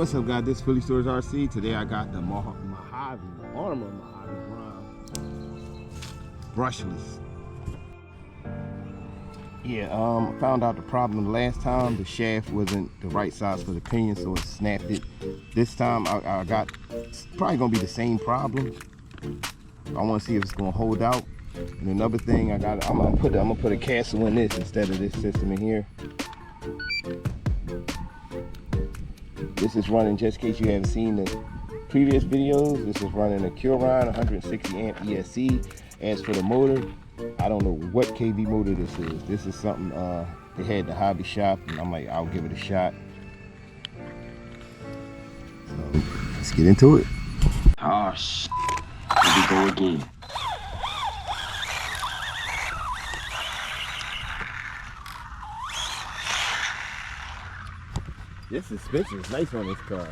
What's up, guys? This is Phillyswords RC. Today I got the Arrma Mojave Grom brushless. Yeah, I found out the problem last time. The shaft wasn't the right size for the pinion, so it snapped it. This time I got, it's probably gonna be the same problem. I want to see if it's gonna hold out. And another thing, I'm gonna put a castle in this instead of this system in here. This is running, just in case you haven't seen the previous videos, this is running a Arrma 160 amp ESC. As for the motor, I don't know what kV motor this is. This is something they had at the hobby shop, and I'm like, I'll give it a shot. So let's get into it. Oh shit, here we go again. This suspension is nice on this car.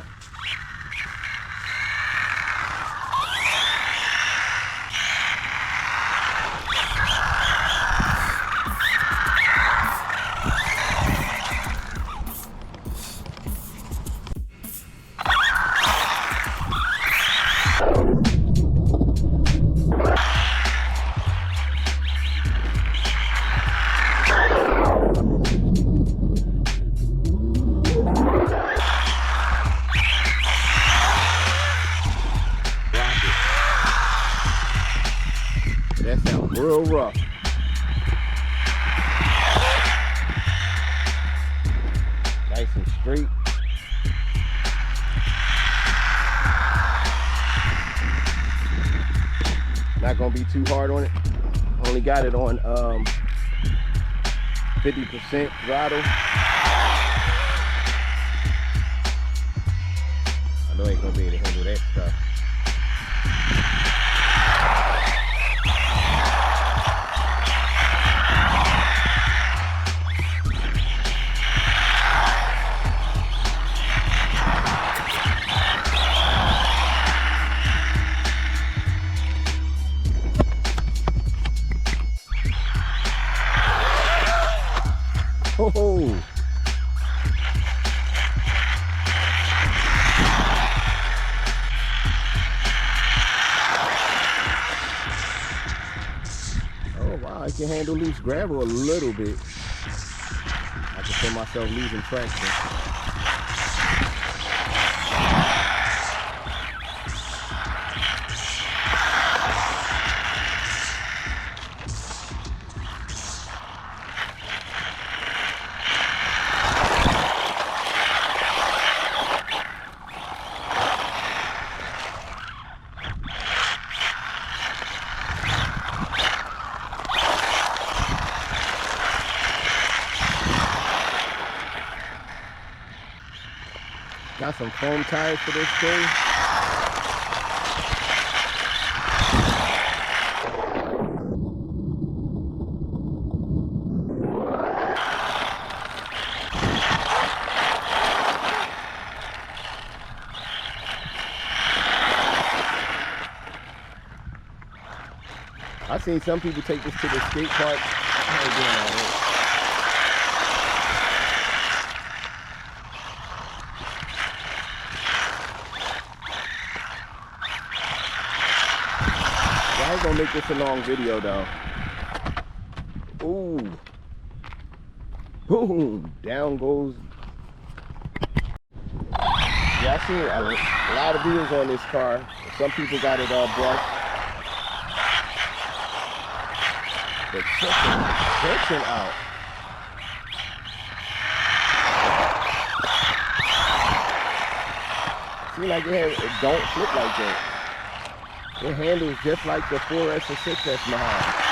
That sounds real rough. Nice and straight. Not gonna be too hard on it. Only got it on 50% throttle. I know I ain't gonna be able to handle that stuff. Oh, wow, I can handle loose gravel a little bit. I can feel myself losing traction. Got some foam tires for this thing. I've seen some people take this to the skate park. I ain't doing all that. I ain't gonna make this a long video though. Ooh. Boom. Down goes. Yeah, I've seen a lot of videos on this car. Some people got it all brushed. But check the suspension out. See, like it don't flip like that. It handles just like the 4S or 6S Mojave.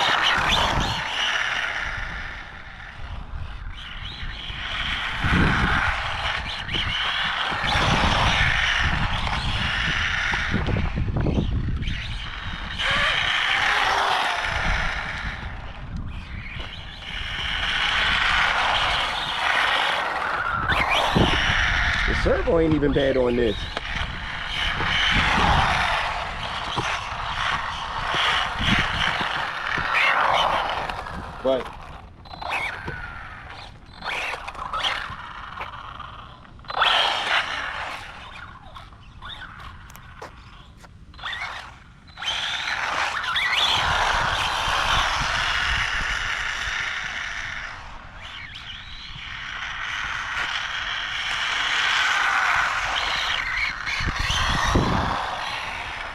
The servo ain't even bad on this. But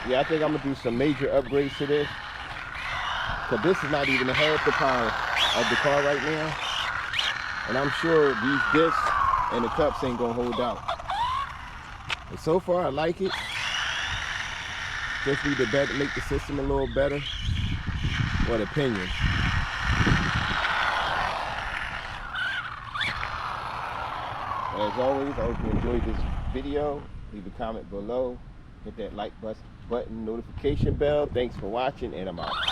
Yeah, I think I'm gonna do some major upgrades to this. Cause this is not even half the power of the car right now. And I'm sure these discs and the cups ain't gonna hold out. But so far I like it. Just need to make the system a little better. What opinion? As always, I hope you enjoyed this video. Leave a comment below. Hit that like button, notification bell. Thanks for watching, and I'm out.